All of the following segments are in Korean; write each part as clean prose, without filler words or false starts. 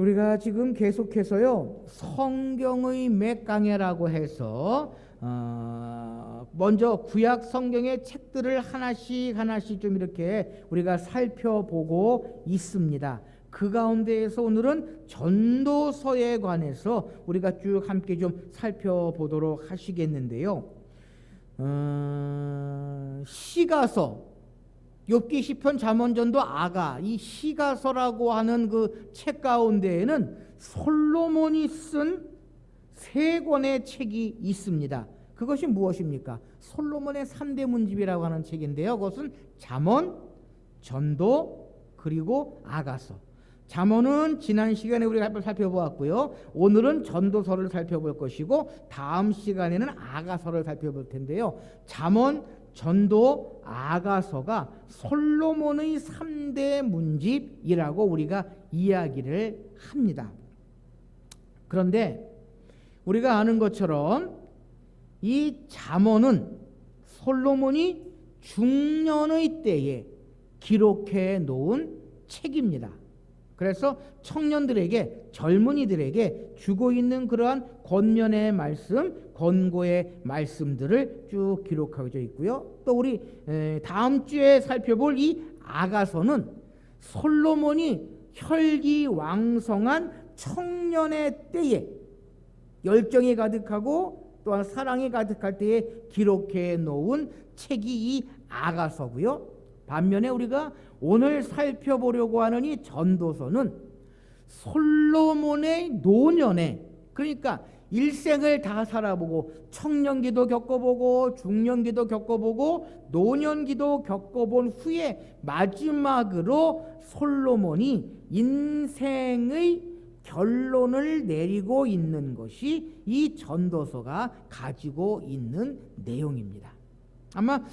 우리가 지금 계속해서요 성경의 맥강해라고 해서 먼저 구약 성경의 책들을 하나씩 좀 이렇게 우리가 살펴보고 있습니다. 그 가운데에서 오늘은 전도서에 관해서 우리가 쭉 함께 좀 살펴보도록 하시겠는데요. 시가서, 욥기, 시편, 잠언, 전도, 아가, 이 시가서라고 하는 그 책 가운데에는 솔로몬이 쓴 세 권의 책이 있습니다. 그것이 무엇입니까? 솔로몬의 3대 문집이라고 하는 책인데요. 그것은 잠언, 전도, 그리고 아가서. 잠언은 지난 시간에 우리가 한번 살펴보았고요. 오늘은 전도서를 살펴볼 것이고 다음 시간에는 아가서를 살펴볼 텐데요. 잠언, 전도, 아가서가 솔로몬의 3대 문집이라고 우리가 이야기를 합니다. 그런데 우리가 아는 것처럼 이 잠언은 솔로몬이 중년의 때에 기록해 놓은 책입니다. 그래서 청년들에게, 젊은이들에게 주고 있는 그러한 권면의 말씀, 권고의 말씀들을 쭉 기록하고 있고요. 또 우리 다음 주에 살펴볼 이 아가서는 솔로몬이 혈기왕성한 청년의 때에 열정이 가득하고 또한 사랑이 가득할 때에 기록해 놓은 책이 이 아가서고요. 반면에 우리가 오늘 살펴보려고 하는 이 전도서는 솔로몬의 노년에, 그러니까 일생을 다 살아보고 청년기도 겪어보고 중년기도 겪어보고 노년기도 겪어본 후에 마지막으로 솔로몬이 인생의 결론을 내리고 있는 것이 이 전도서가 가지고 있는 내용입니다. 아마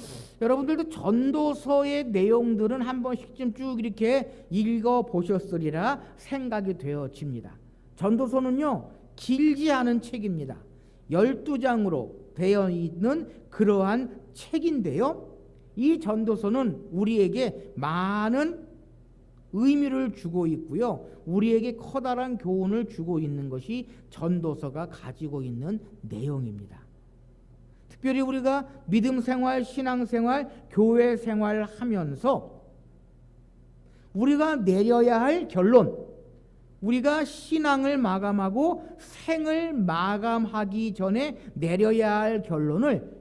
여러분들도 전도서의 내용들은 한 번씩쯤 쭉 이렇게 읽어보셨으리라 생각이 되어집니다. 전도서는요 길지 않은 책입니다. 12장으로 되어 있는 그러한 책인데요, 이 전도서는 우리에게 많은 의미를 주고 있고요, 우리에게 커다란 교훈을 주고 있는 것이 전도서가 가지고 있는 내용입니다. 특별히 우리가 믿음 생활, 신앙 생활, 교회 생활을 하면서 우리가 내려야 할 결론, 우리가 신앙을 마감하고 생을 마감하기 전에 내려야 할 결론을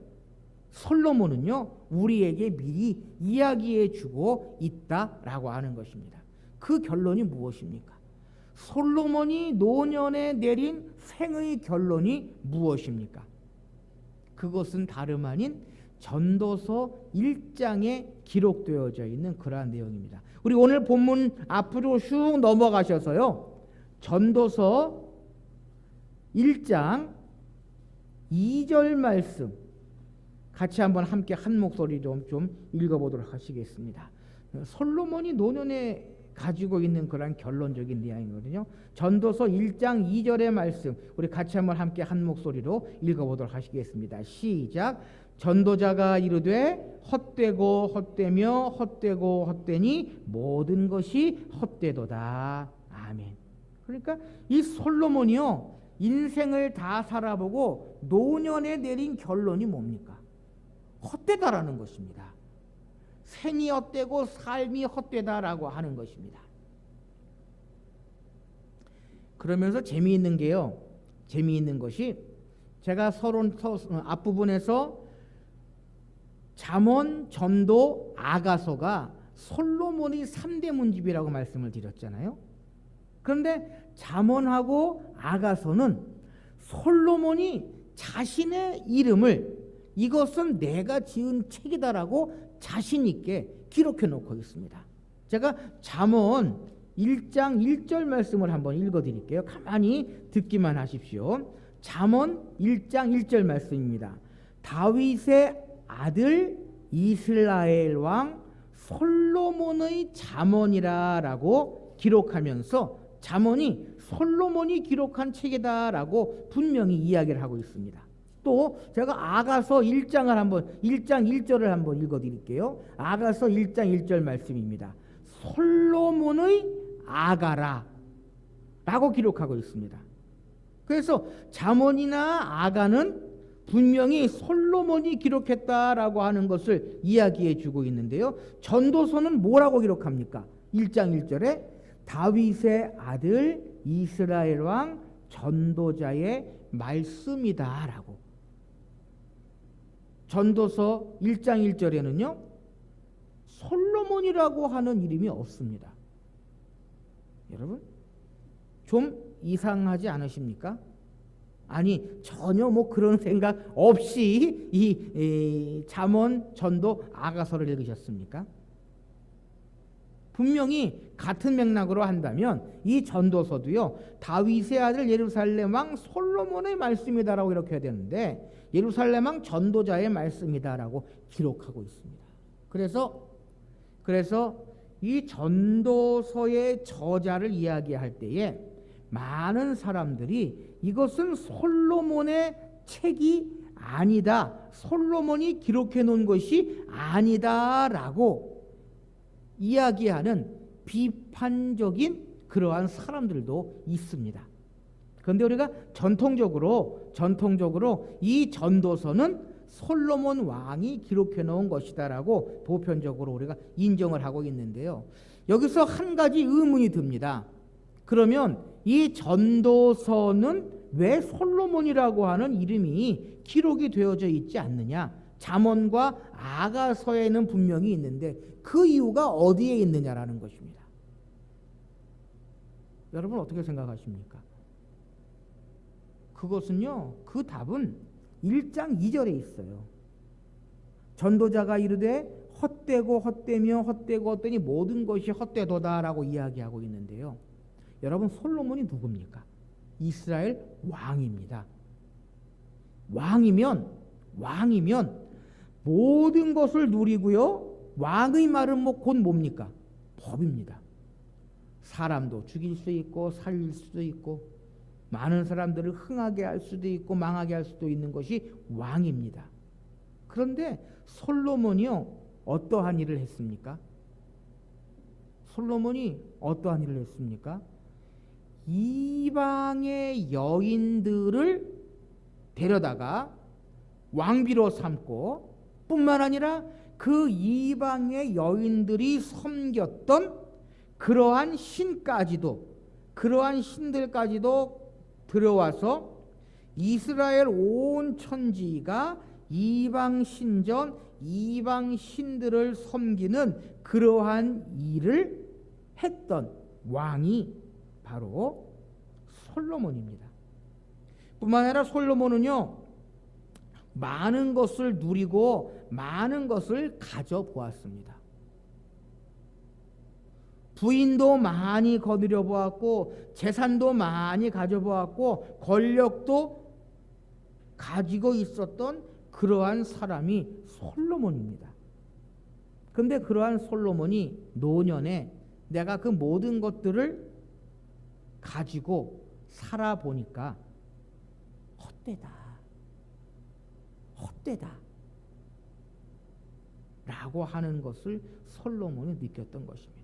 솔로몬은요 우리에게 미리 이야기해 주고 있다라고 하는 것입니다. 그 결론이 무엇입니까? 솔로몬이 노년에 내린 생의 결론이 무엇입니까? 그것은 다름 아닌 전도서 1장에 기록되어져 있는 그러한 내용입니다. 우리 오늘 본문 앞으로 쭉 넘어가셔서요 전도서 1장 2절 말씀 같이 한번 함께 한 목소리로 좀 읽어보도록 하시겠습니다. 솔로몬이 노년에 가지고 있는 그런 결론적인 내용이거든요. 전도서 1장 2절의 말씀 우리 같이 한번 함께 한 목소리로 읽어보도록 하시겠습니다. 시작. 전도자가 이르되 헛되고 헛되며 헛되고 헛되니 모든 것이 헛되도다. 아멘. 그러니까 이 솔로몬이요 인생을 다 살아보고 노년에 내린 결론이 뭡니까? 헛되다라는 것입니다. 생이 헛되고 삶이 헛되다라고 하는 것입니다. 그러면서 재미있는 게요, 재미있는 것이 제가 앞부분에서 잠언, 전도, 아가서가 솔로몬이 3대 문집이라고 말씀을 드렸잖아요. 그런데 잠언하고 아가서는 솔로몬이 자신의 이름을 이것은 내가 지은 책이다라고 자신 있게 기록해 놓고 있습니다. 제가 잠언 1장 1절 말씀을 한번 읽어 드릴게요. 가만히 듣기만 하십시오. 잠언 1장 1절 말씀입니다. 다윗의 아들 이스라엘 왕 솔로몬의 잠언이라라고 기록하면서 잠언이 솔로몬이 기록한 책이다라고 분명히 이야기를 하고 있습니다. 또 제가 아가서 1장 1절을 한번 읽어 드릴게요. 아가서 1장 1절 말씀입니다. 솔로몬의 아가라. 라고 기록하고 있습니다. 그래서 잠언이나 아가는 분명히 솔로몬이 기록했다라고 하는 것을 이야기해 주고 있는데요. 전도서는 뭐라고 기록합니까? 1장 1절에 다윗의 아들 이스라엘 왕 전도자의 말씀이다라고. 전도서 1장 1절에는요. 솔로몬이라고 하는 이름이 없습니다. 여러분 좀 이상하지 않으십니까? 아니 전혀 뭐 그런 생각 없이 이 잠언, 전도, 아가서를 읽으셨습니까? 분명히 같은 맥락으로 한다면 이 전도서도요 다윗의 아들 예루살렘 왕 솔로몬의 말씀이다라고 이렇게 해야 되는데 예루살렘 왕 전도자의 말씀이다라고 기록하고 있습니다. 그래서 이 전도서의 저자를 이야기할 때에 많은 사람들이 이것은 솔로몬의 책이 아니다, 솔로몬이 기록해 놓은 것이 아니다라고 이야기하는 비판적인 그러한 사람들도 있습니다. 그런데 우리가 전통적으로 이 전도서는 솔로몬 왕이 기록해 놓은 것이다라고 보편적으로 우리가 인정을 하고 있는데요. 여기서 한 가지 의문이 듭니다. 그러면 이 전도서는 왜 솔로몬이라고 하는 이름이 기록이 되어져 있지 않느냐? 잠언과 아가서에는 분명히 있는데 그 이유가 어디에 있느냐라는 것입니다. 여러분 어떻게 생각하십니까? 그것은요, 그 답은 1장 2절에 있어요. 전도자가 이르되 헛되고 헛되며 헛되고 헛되니 모든 것이 헛되도다라고 이야기하고 있는데요. 여러분 솔로몬이 누굽니까? 이스라엘 왕입니다. 왕이면 모든 것을 누리고요. 왕의 말은 곧 뭡니까? 법입니다. 사람도 죽일 수 있고 살릴 수도 있고 많은 사람들을 흥하게 할 수도 있고 망하게 할 수도 있는 것이 왕입니다. 그런데 솔로몬이요 어떠한 일을 했습니까? 솔로몬이 어떠한 일을 했습니까? 이방의 여인들을 데려다가 왕비로 삼고 뿐만 아니라 그 이방의 여인들이 섬겼던 그러한 신들까지도 들어와서 이스라엘 온 천지가 이방 신전, 이방 신들을 섬기는 그러한 일을 했던 왕이 바로 솔로몬입니다. 뿐만 아니라 솔로몬은요 많은 것을 누리고 많은 것을 가져보았습니다. 부인도 많이 거두려 보았고 재산도 많이 가져보았고 권력도 가지고 있었던 그러한 사람이 솔로몬입니다. 그런데 그러한 솔로몬이 노년에 내가 그 모든 것들을 가지고 살아보니까 헛되다 라고 하는 것을 솔로몬이 느꼈던 것입니다.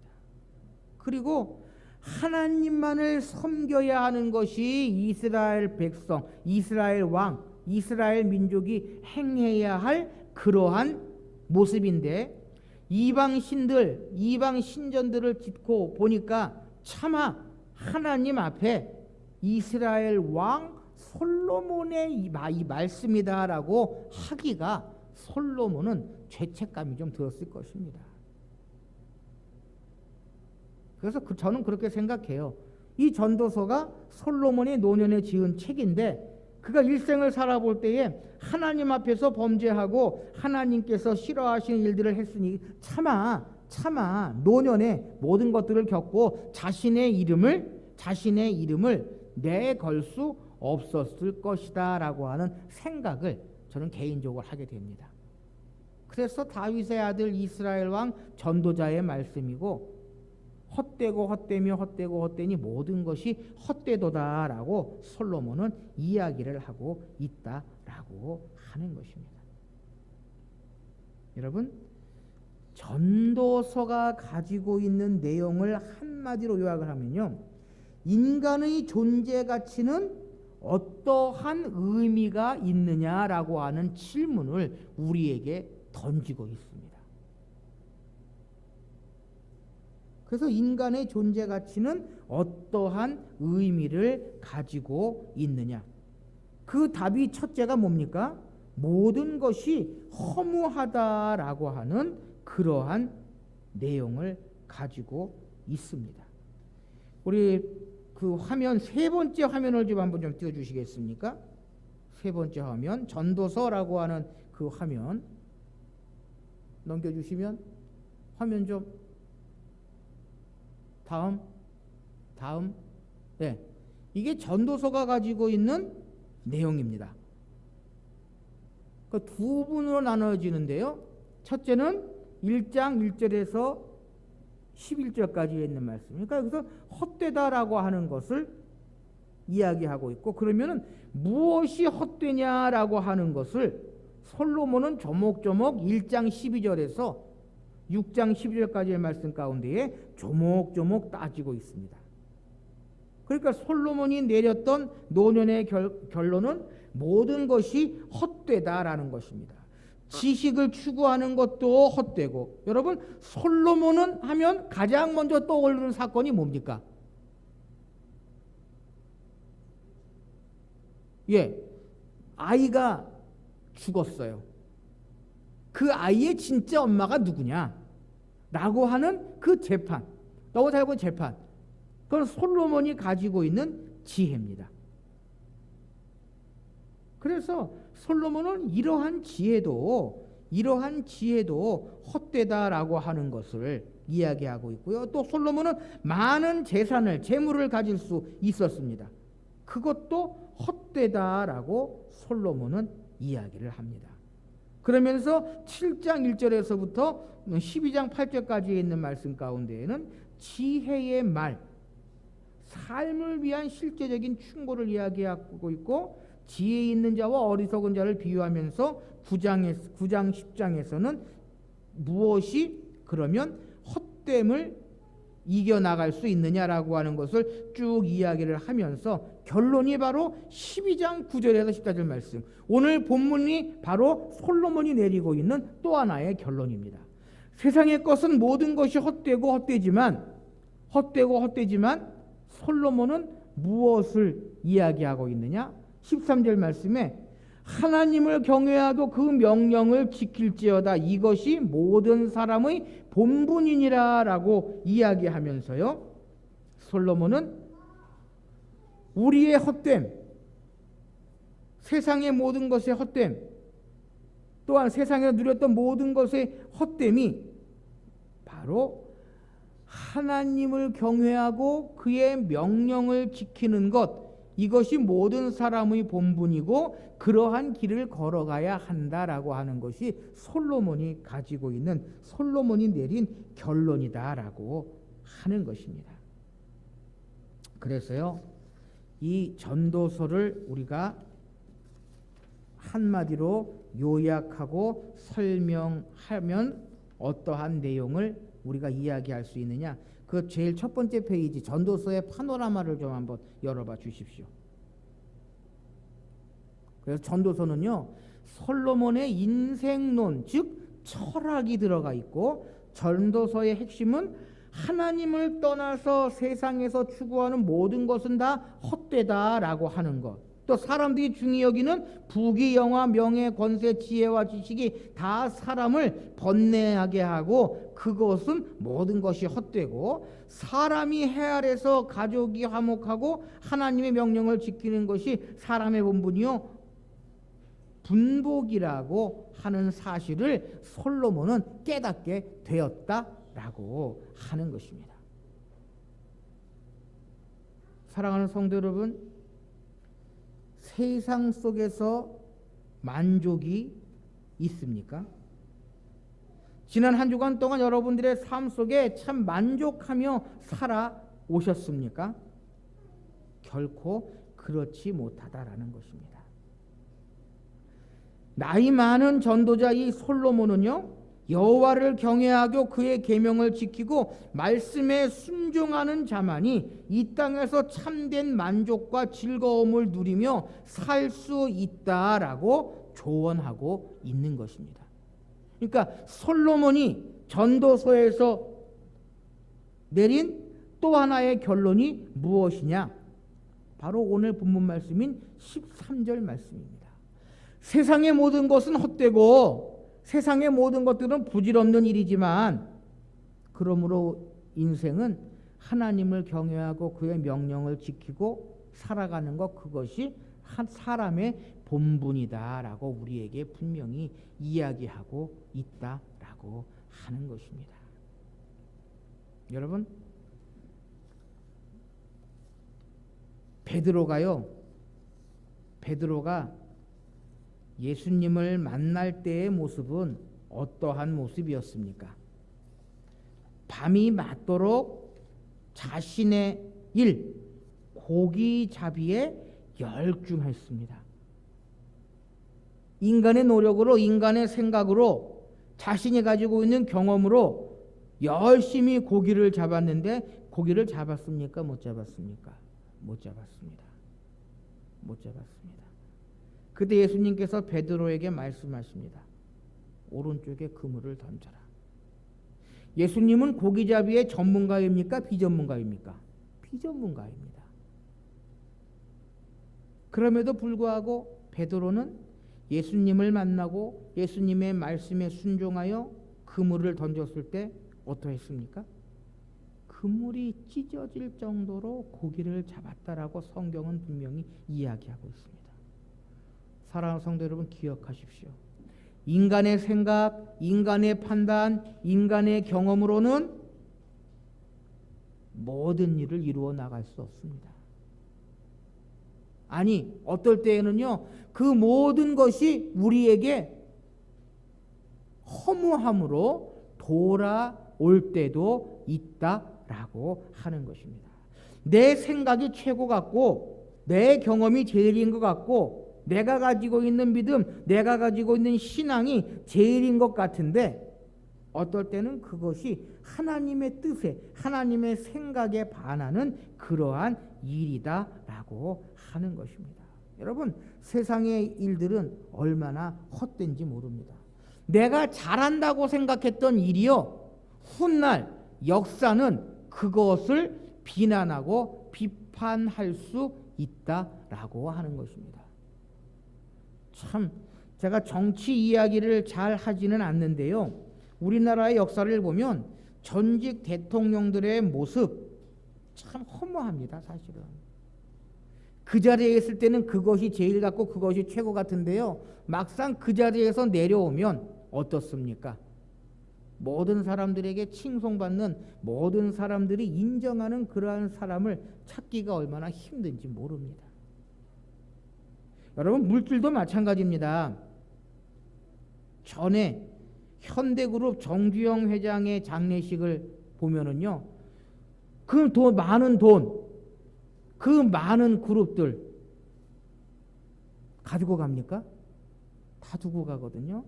그리고 하나님만을 섬겨야 하는 것이 이스라엘 백성, 이스라엘 왕, 이스라엘 민족이 행해야 할 그러한 모습인데 이방 신들, 이방 신전들을 짓고 보니까 차마 하나님 앞에 이스라엘 왕 솔로몬의 이 말씀이다라고 하기가 솔로몬은 죄책감이 좀 들었을 것입니다. 그래서 저는 그렇게 생각해요. 이 전도서가 솔로몬이 노년에 지은 책인데 그가 일생을 살아볼 때에 하나님 앞에서 범죄하고 하나님께서 싫어하시는 일들을 했으니 차마 노년에 모든 것들을 겪고 자신의 이름을 내걸 수 없었을 것이다 라고 하는 생각을 저는 개인적으로 하게 됩니다. 그래서 다윗의 아들 이스라엘 왕 전도자의 말씀이고 헛되고 헛되며 헛되고 헛되니 모든 것이 헛되도다 라고 솔로몬은 이야기를 하고 있다라고 하는 것입니다. 여러분 전도서가 가지고 있는 내용을 한마디로 요약을 하면요 인간의 존재 가치는 어떠한 의미가 있느냐라고 하는 질문을 우리에게 던지고 있습니다. 그래서 인간의 존재 가치는 어떠한 의미를 가지고 있느냐? 그 답이 첫째가 뭡니까? 모든 것이 허무하다라고 하는 그러한 내용을 가지고 있습니다. 우리 그 화면 세 번째 화면을 좀 한번 좀 띄워주시겠습니까? 세 번째 화면 전도서라고 하는 그 화면 넘겨주시면 화면 좀 다음 네, 이게 전도서가 가지고 있는 내용입니다. 그 두 분으로 나눠지는데요. 첫째는 1장 1절에서 11절까지 있는 말씀이니까 여기서 헛되다라고 하는 것을 이야기하고 있고, 그러면은 무엇이 헛되냐라고 하는 것을 솔로몬은 조목조목 1장 12절에서 6장 12절까지의 말씀 가운데에 조목조목 따지고 있습니다. 그러니까 솔로몬이 내렸던 노년의 결론은 모든 것이 헛되다라는 것입니다. 지식을 추구하는 것도 헛되고, 여러분 솔로몬은 하면 가장 먼저 떠오르는 사건이 뭡니까? 아이가 죽었어요. 그 아이의 진짜 엄마가 누구냐? 라고 하는 그 재판, 너무 잘고 재판, 그건 솔로몬이 가지고 있는 지혜입니다. 그래서 솔로몬은 이러한 지혜도 헛되다라고 하는 것을 이야기하고 있고요. 또 솔로몬은 많은 재물을 가질 수 있었습니다. 그것도 헛되다라고 솔로몬은 이야기를 합니다. 그러면서 7장 1절에서부터 12장 8절까지 있는 말씀 가운데에는 지혜의 말, 삶을 위한 실제적인 충고를 이야기하고 있고, 지혜 있는 자와 어리석은 자를 비유하면서 9장 10장에서는 무엇이 그러면 헛됨을 이겨나갈 수 있느냐라고 하는 것을 쭉 이야기를 하면서 결론이 바로 12장 9절에서 14절 말씀, 오늘 본문이 바로 솔로몬이 내리고 있는 또 하나의 결론입니다. 세상의 것은 모든 것이 헛되지만 솔로몬은 무엇을 이야기하고 있느냐? 13절 말씀에 하나님을 경외하고 그 명령을 지킬지어다, 이것이 모든 사람의 본분이니라 라고 이야기하면서요, 솔로몬은 우리의 헛됨, 세상의 모든 것의 헛됨, 또한 세상에서 누렸던 모든 것의 헛됨이 바로 하나님을 경외하고 그의 명령을 지키는 것, 이것이 모든 사람의 본분이고 그러한 길을 걸어가야 한다라고 하는 것이 솔로몬이 가지고 있는, 솔로몬이 내린 결론이다라고 하는 것입니다. 그래서요, 이 전도서를 우리가 한마디로 요약하고 설명하면 어떠한 내용을 우리가 이야기할 수 있느냐? 그 제일 첫 번째 페이지 전도서의 파노라마를 좀 한번 열어봐 주십시오. 그래서 전도서는요, 솔로몬의 인생론, 즉 철학이 들어가 있고, 전도서의 핵심은 하나님을 떠나서 세상에서 추구하는 모든 것은 다 헛되다라고 하는 것, 또 사람들이 중히 여기는 부귀, 영화, 명예, 권세, 지혜와 지식이 다 사람을 번뇌하게 하고 그것은 모든 것이 헛되고, 사람이 해 아래서 가족이 화목하고 하나님의 명령을 지키는 것이 사람의 본분이요 분복이라고 하는 사실을 솔로몬은 깨닫게 되었다라고 하는 것입니다. 사랑하는 성도 여러분, 세상 속에서 만족이 있습니까? 지난 한 주간 동안 여러분들의 삶 속에 참 만족하며 살아오셨습니까? 결코 그렇지 못하다라는 것입니다. 나이 많은 전도자 이 솔로몬은요, 여호와를 경외하고 그의 계명을 지키고 말씀에 순종하는 자만이 이 땅에서 참된 만족과 즐거움을 누리며 살 수 있다라고 조언하고 있는 것입니다. 그러니까 솔로몬이 전도서에서 내린 또 하나의 결론이 무엇이냐? 바로 오늘 본문 말씀인 13절 말씀입니다. 세상의 모든 것은 헛되고 세상의 모든 것들은 부질없는 일이지만 그러므로 인생은 하나님을 경외하고 그의 명령을 지키고 살아가는 것, 그것이 한 사람의 본분이다라고 우리에게 분명히 이야기하고 있다라고 하는 것입니다. 여러분, 베드로가 예수님을 만날 때의 모습은 어떠한 모습이었습니까? 밤이 맞도록 자신의 일, 고기잡이에 열중했습니다. 인간의 노력으로, 인간의 생각으로, 자신이 가지고 있는 경험으로 열심히 고기를 잡았는데 고기를 잡았습니까? 못 잡았습니까? 못 잡았습니다. 못 잡았습니다. 그때 예수님께서 베드로에게 말씀하십니다. 오른쪽에 그물을 던져라. 예수님은 고기잡이의 전문가입니까? 비전문가입니까? 비전문가입니다. 그럼에도 불구하고 베드로는 예수님을 만나고 예수님의 말씀에 순종하여 그물을 던졌을 때 어떠했습니까? 그물이 찢어질 정도로 고기를 잡았다라고 성경은 분명히 이야기하고 있습니다. 사랑하는 성도 여러분, 기억하십시오. 인간의 생각, 인간의 판단, 인간의 경험으로는 모든 일을 이루어 나갈 수 없습니다. 아니, 어떨 때에는요, 그 모든 것이 우리에게 허무함으로 돌아올 때도 있다라고 하는 것입니다. 내 생각이 최고 같고 내 경험이 제일인 것 같고 내가 가지고 있는 믿음, 내가 가지고 있는 신앙이 제일인 것 같은데 어떨 때는 그것이 하나님의 뜻에, 하나님의 생각에 반하는 그러한 일이다라고 하는 것입니다. 여러분, 세상의 일들은 얼마나 헛된지 모릅니다. 내가 잘한다고 생각했던 일이요, 훗날 역사는 그것을 비난하고 비판할 수 있다라고 하는 것입니다. 참, 제가 정치 이야기를 잘 하지는 않는데요, 우리나라의 역사를 보면 전직 대통령들의 모습 참 허무합니다. 사실은 그 자리에 있을 때는 그것이 제일 같고 그것이 최고 같은데요, 막상 그 자리에서 내려오면 어떻습니까? 모든 사람들에게 칭송받는, 모든 사람들이 인정하는 그러한 사람을 찾기가 얼마나 힘든지 모릅니다. 여러분, 물질도 마찬가지입니다. 전에 현대그룹 정주영 회장의 장례식을 보면은요, 그 많은 돈, 그 많은 그룹들 가지고 갑니까? 다 두고 가거든요.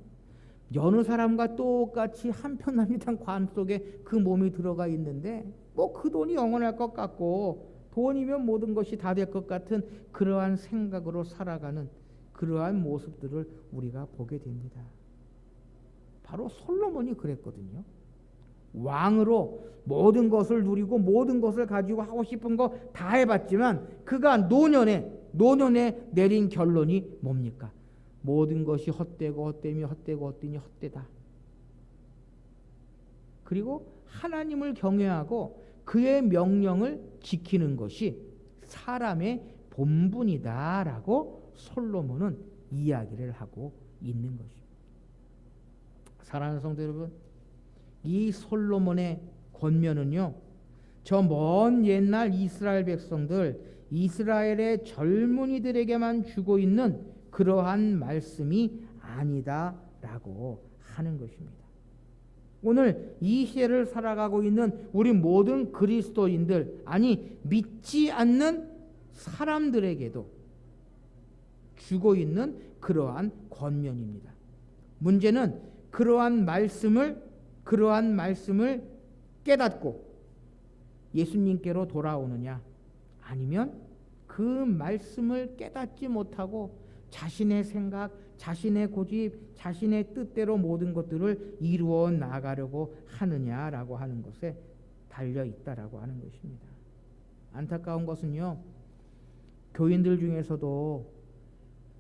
여느 사람과 똑같이 한편납리단 관 속에 그 몸이 들어가 있는데 뭐 그 돈이 영원할 것 같고 돈이면 모든 것이 다 될 것 같은 그러한 생각으로 살아가는 그러한 모습들을 우리가 보게 됩니다. 바로 솔로몬이 그랬거든요. 왕으로 모든 것을 누리고 모든 것을 가지고 하고 싶은 거 다 해봤지만 그가 노년에 내린 결론이 뭡니까? 모든 것이 헛되고 헛되며 헛되고 헛되니 헛되다. 그리고 하나님을 경외하고 그의 명령을 지키는 것이 사람의 본분이다라고 솔로몬은 이야기를 하고 있는 것입니다. 사랑하는 성도 여러분, 이 솔로몬의 권면은요, 저 먼 옛날 이스라엘 백성들, 이스라엘의 젊은이들에게만 주고 있는 그러한 말씀이 아니다라고 하는 것입니다. 오늘 이 시대를 살아가고 있는 우리 모든 그리스도인들, 아니 믿지 않는 사람들에게도 주고 있는 그러한 권면입니다. 문제는 그러한 말씀을 깨닫고 예수님께로 돌아오느냐, 아니면 그 말씀을 깨닫지 못하고 자신의 생각, 자신의 고집, 자신의 뜻대로 모든 것들을 이루어 나가려고 하느냐라고 하는 것에 달려 있다라고 하는 것입니다. 안타까운 것은요, 교인들 중에서도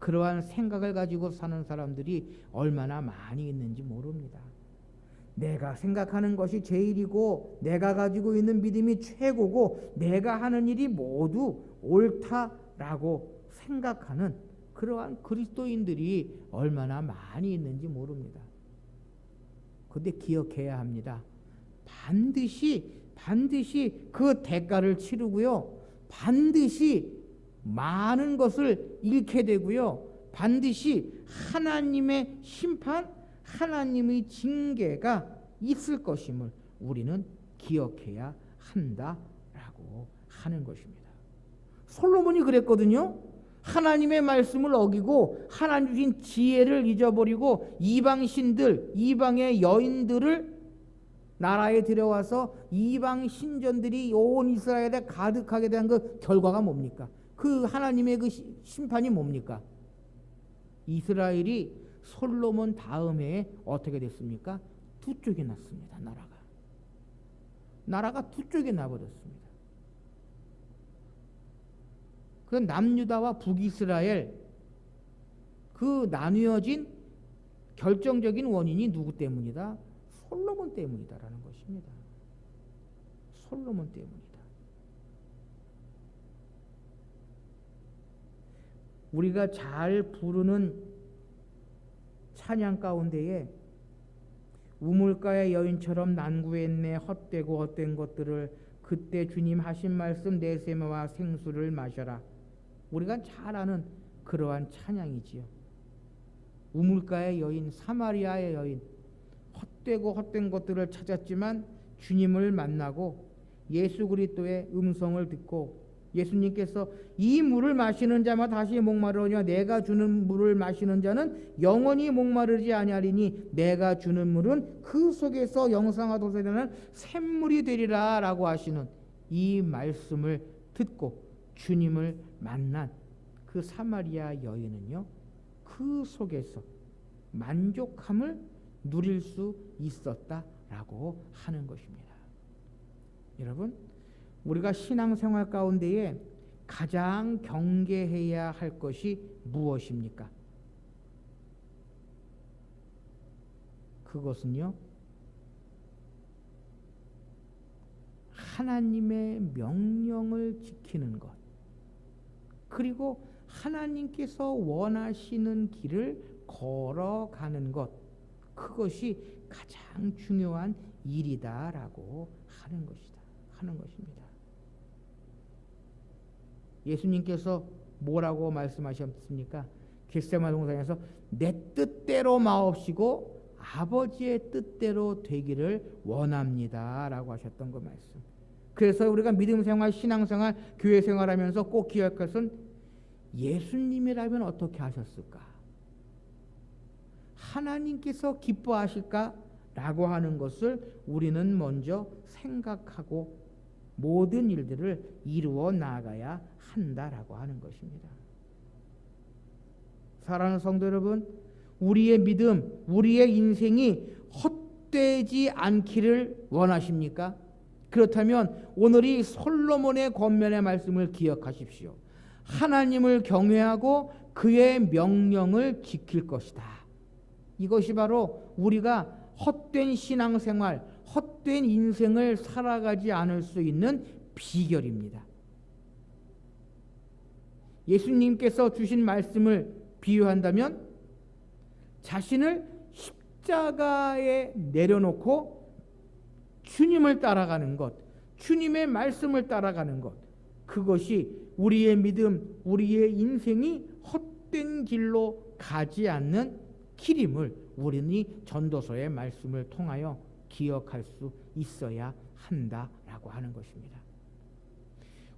그러한 생각을 가지고 사는 사람들이 얼마나 많이 있는지 모릅니다. 내가 생각하는 것이 제일이고, 내가 가지고 있는 믿음이 최고고, 내가 하는 일이 모두 옳다라고 생각하는 그러한 그리스도인들이 얼마나 많이 있는지 모릅니다. 그런데 기억해야 합니다. 반드시 그 대가를 치르고요, 반드시 많은 것을 잃게 되고요, 반드시 하나님의 심판, 하나님의 징계가 있을 것임을 우리는 기억해야 한다라고 하는 것입니다. 솔로몬이 그랬거든요. 하나님의 말씀을 어기고 하나님 주신 지혜를 잊어버리고 이방 신들, 이방의 여인들을 나라에 들여와서 이방 신전들이 온 이스라엘에 가득하게 된 그 결과가 뭡니까? 그 하나님의 그 심판이 뭡니까? 이스라엘이 솔로몬 다음 해에 어떻게 됐습니까? 두 쪽이 났습니다. 나라가 두 쪽이 나버렸습니다. 그 남유다와 북이스라엘 그 나뉘어진 결정적인 원인이 누구 때문이다? 솔로몬 때문이다라는 것입니다. 솔로몬 때문이다. 우리가 잘 부르는 찬양 가운데에 우물가의 여인처럼 난구했네 헛되고 헛된 것들을 그때 주님 하신 말씀 내세마와 생수를 마셔라. 우리가 잘 아는 그러한 찬양이지요. 우물가의 여인, 사마리아의 여인, 헛되고 헛된 것들을 찾았지만 주님을 만나고 예수 그리스도의 음성을 듣고 예수님께서 이 물을 마시는 자마다 다시 목마르거니와 내가 주는 물을 마시는 자는 영원히 목마르지 아니하리니 내가 주는 물은 그 속에서 영생과 도생하는 샘물이 되리라 라고 하시는 이 말씀을 듣고 주님을 만난 그 사마리아 여인은요, 그 속에서 만족함을 누릴 수 있었다라고 하는 것입니다. 여러분, 우리가 신앙생활 가운데에 가장 경계해야 할 것이 무엇입니까? 그것은요, 하나님의 명령을 지키는 것, 그리고 하나님께서 원하시는 길을 걸어가는 것, 그것이 가장 중요한 일이다라고 하는 것입니다. 예수님께서 뭐라고 말씀하셨습니까? 겟세마네 동산에서 내 뜻대로 마옵시고 아버지의 뜻대로 되기를 원합니다 라고 하셨던 그 말씀. 그래서 우리가 믿음생활, 신앙생활, 교회생활하면서 꼭 기억할 것은 예수님이라면 어떻게 하셨을까? 하나님께서 기뻐하실까? 라고 하는 것을 우리는 먼저 생각하고 모든 일들을 이루어 나가야 한다라고 하는 것입니다. 사랑하는 성도 여러분, 우리의 믿음, 우리의 인생이 헛되지 않기를 원하십니까? 그렇다면 오늘 이 솔로몬의 권면의 말씀을 기억하십시오. 하나님을 경외하고 그의 명령을 지킬 것이다. 이것이 바로 우리가 헛된 신앙생활, 헛된 인생을 살아가지 않을 수 있는 비결입니다. 예수님께서 주신 말씀을 비유한다면 자신을 십자가에 내려놓고 주님을 따라가는 것, 주님의 말씀을 따라가는 것, 그것이 우리의 믿음, 우리의 인생이 헛된 길로 가지 않는 길임을 우리는 전도서의 말씀을 통하여 기억할 수 있어야 한다라고 하는 것입니다.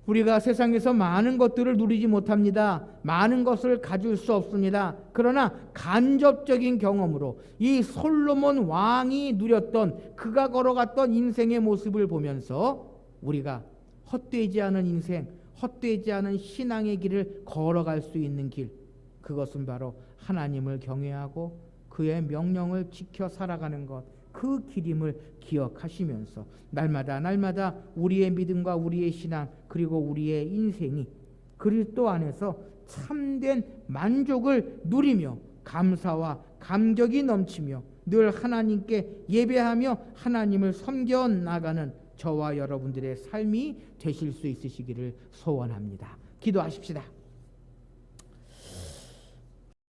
우리가 세상에서 많은 것들을 누리지 못합니다. 많은 것을 가질 수 없습니다. 그러나 간접적인 경험으로 이 솔로몬 왕이 누렸던, 그가 걸어갔던 인생의 모습을 보면서 우리가 헛되지 않은 인생, 헛되지 않은 신앙의 길을 걸어갈 수 있는 길, 그것은 바로 하나님을 경외하고 그의 명령을 지켜 살아가는 것, 그 길임을 기억하시면서 날마다 우리의 믿음과 우리의 신앙, 그리고 우리의 인생이 그리스도 안에서 참된 만족을 누리며 감사와 감격이 넘치며 늘 하나님께 예배하며 하나님을 섬겨 나가는 저와 여러분들의 삶이 되실 수 있으시기를 소원합니다. 기도하십시다.